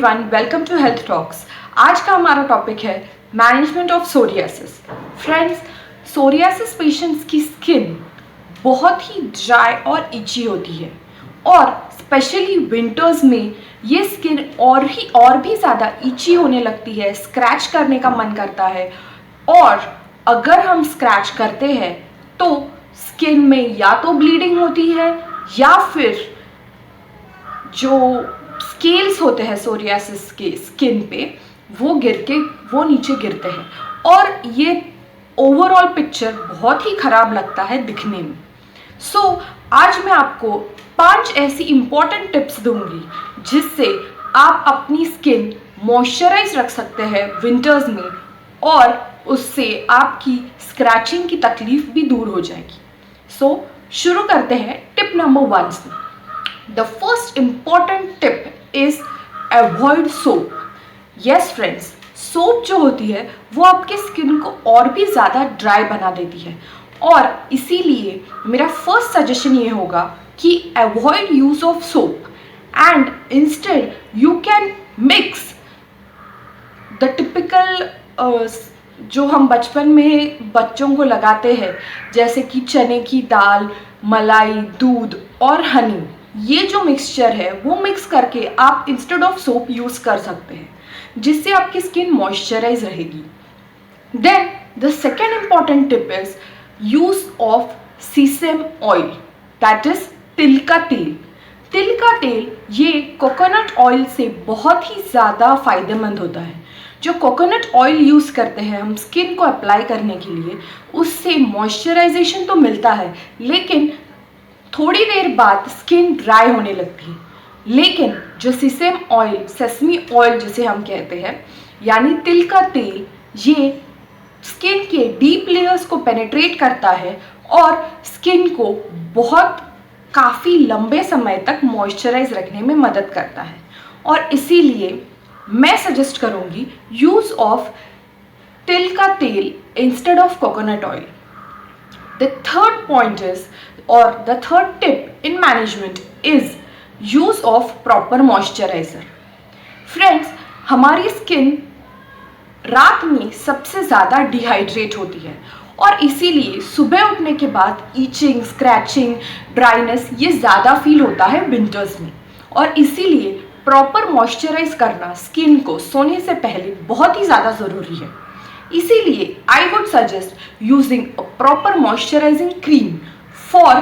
Everyone, welcome to health talks. आज का हमारा टॉपिक है management of psoriasis. Friends, psoriasis patients की स्किन बहुत ही ड्राई और इची होती है और स्पेशली विंटर्स में ये स्किन और भी ज़्यादा इची होने लगती है, स्क्रैच करने का मन करता है। और अगर हम स्क्रैच करते हैं तो स्किन में या तो ब्लीडिंग होती है या फिर जो स्केल्स होते हैं सोरियासिस के स्किन पे वो नीचे गिरते हैं और ये ओवरऑल पिक्चर बहुत ही ख़राब लगता है दिखने में। आज मैं आपको 5 ऐसी इंपॉर्टेंट टिप्स दूंगी जिससे आप अपनी स्किन मॉइस्चराइज रख सकते हैं विंटर्स में और उससे आपकी स्क्रैचिंग की तकलीफ भी दूर हो जाएगी। शुरू करते हैं टिप नंबर 1 से। The first important tip is avoid soap. Yes friends, soap जो होती है वो आपके स्किन को और भी ज़्यादा ड्राई बना देती है और इसीलिए मेरा फर्स्ट सजेशन ये होगा कि avoid use of soap and instead you can mix the typical जो हम बचपन में बच्चों को लगाते हैं, जैसे कि चने की दाल, मलाई, दूध और हनी। ये जो मिक्सचर है वो मिक्स करके आप इंस्टेड ऑफ सोप यूज़ कर सकते हैं जिससे आपकी स्किन मॉइस्चराइज रहेगी। Then the second important tip is use of sesame oil, that is तिल का तेल। तिल का तेल ये कोकोनट ऑयल से बहुत ही ज़्यादा फायदेमंद होता है। जो कोकोनट ऑयल यूज़ करते हैं हम स्किन को अप्लाई करने के लिए, उससे मॉइस्चराइजेशन तो मिलता है लेकिन थोड़ी देर बाद स्किन ड्राई होने लगती है। लेकिन जो सीसम ऑयल, सेसमी ऑयल जिसे हम कहते हैं, यानी तिल का तेल, ये स्किन के डीप लेयर्स को पेनिट्रेट करता है और स्किन को काफ़ी लंबे समय तक मॉइस्चराइज रखने में मदद करता है और इसीलिए मैं सजेस्ट करूँगी यूज़ ऑफ तिल का तेल instead of coconut oil. The third point is, or the third tip in management is use of proper moisturizer. Friends, हमारी स्किन रात में सबसे ज़्यादा डिहाइड्रेट होती है और इसीलिए सुबह उठने के बाद ईचिंग, स्क्रैचिंग, ड्राइनेस ये ज़्यादा फील होता है विंटर्स में और इसीलिए प्रॉपर मॉइस्चराइज करना स्किन को सोने से पहले बहुत ही ज़्यादा ज़रूरी है। इसीलिए आई would suggest using a proper moisturising cream for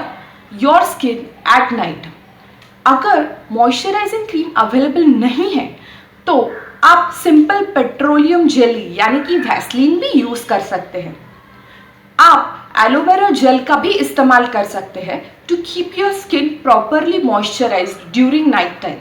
your skin at night. अगर मॉइस्चराइजिंग क्रीम अवेलेबल नहीं है तो आप सिंपल पेट्रोलियम जेली यानी कि वैसलीन भी यूज़ कर सकते हैं। आप एलोवेरा जेल का भी इस्तेमाल कर सकते हैं to keep your skin properly moisturized during night time.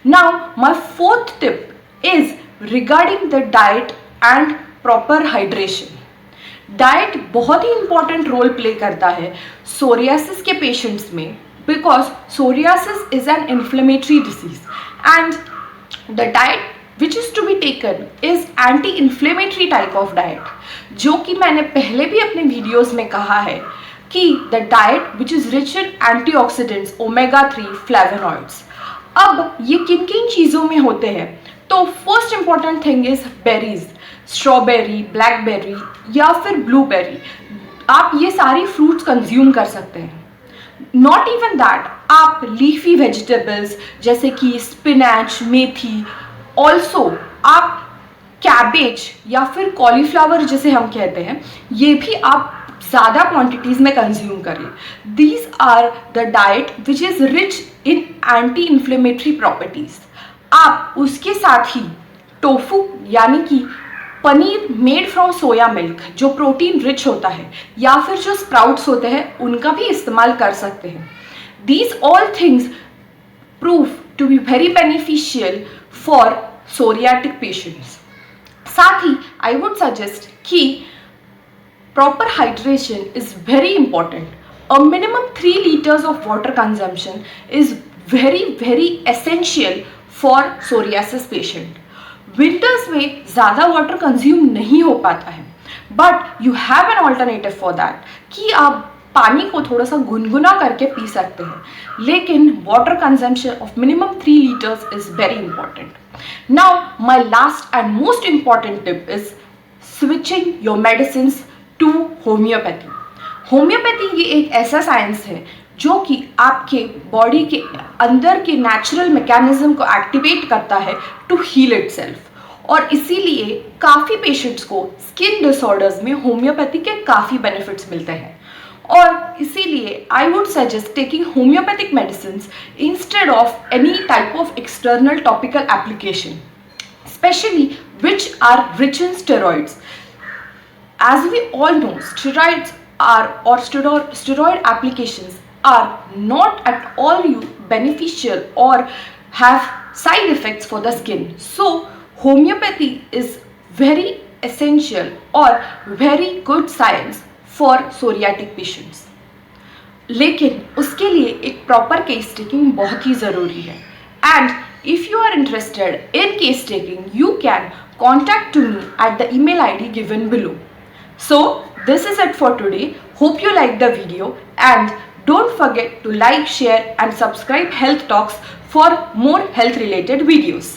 Now my fourth tip is regarding the diet and proper hydration. Diet बहुत ही इंपॉर्टेंट रोल प्ले करता है सोरियासिस के पेशेंट्स में, because psoriasis is an inflammatory disease and the diet which is to be taken is anti inflammatory type of diet, जो कि मैंने पहले भी अपने वीडियोज़ में कहा है कि the diet which is rich in antioxidants, omega 3 flavonoids. अब ये किन किन चीज़ों में होते हैं? तो first important thing is berries, strawberry, blackberry या फिर ब्लूबेरी। आप ये सारी फ्रूट्स कंज्यूम कर सकते हैं। नॉट इवन दैट, आप लीफी वेजिटेबल्स जैसे कि स्पिनच, मेथी, ऑल्सो आप कैबेज या फिर कॉलीफ्लावर जिसे हम कहते हैं, ये भी आप ज़्यादा क्वांटिटीज़ में कंज्यूम करें। These are the diet which is rich in anti inflammatory properties. आप उसके साथ ही टोफू यानी कि paneer made from soya milk जो प्रोटीन रिच होता है, या फिर जो स्प्राउट्स होते हैं उनका भी इस्तेमाल कर सकते हैं। These all things prove to be very beneficial for psoriatic patients. साथ ही आई वुड सजेस्ट कि proper hydration is very important. A minimum 3 liters of water consumption is very essential for psoriasis patient. Winters में ज़्यादा water consume नहीं हो पाता है, but you have an alternative for that कि आप पानी को थोड़ा सा गुनगुना करके पी सकते हैं, लेकिन water consumption of minimum 3 litres is very important. Now my last and most important tip is switching your medicine to homeopathy. Homeopathy ये एक ऐसा साइंस है जो कि आपके बॉडी के अंदर के नेचुरल मैकेनिज्म को एक्टिवेट करता है टू हील इटसेल्फ. और इसीलिए काफ़ी पेशेंट्स को स्किन डिसऑर्डर्स में होम्योपैथी के काफ़ी बेनिफिट्स मिलते हैं. और इसीलिए आई would suggest taking homeopathic medicine instead of any type of external topical application, especially which are rich in steroids. As we all know, steroids are or steroid applications are not at all beneficial or have side effects for the skin. So homeopathy is very essential or very good science for psoriatic patients. लेकिन उसके लिए एक proper case taking बहुत ही ज़रूरी है. And if you are interested in case taking, you can contact to me at the email ID given below. So this is it for today. Hope you liked the video and don't forget to like, share and subscribe Health Talks for more health related videos.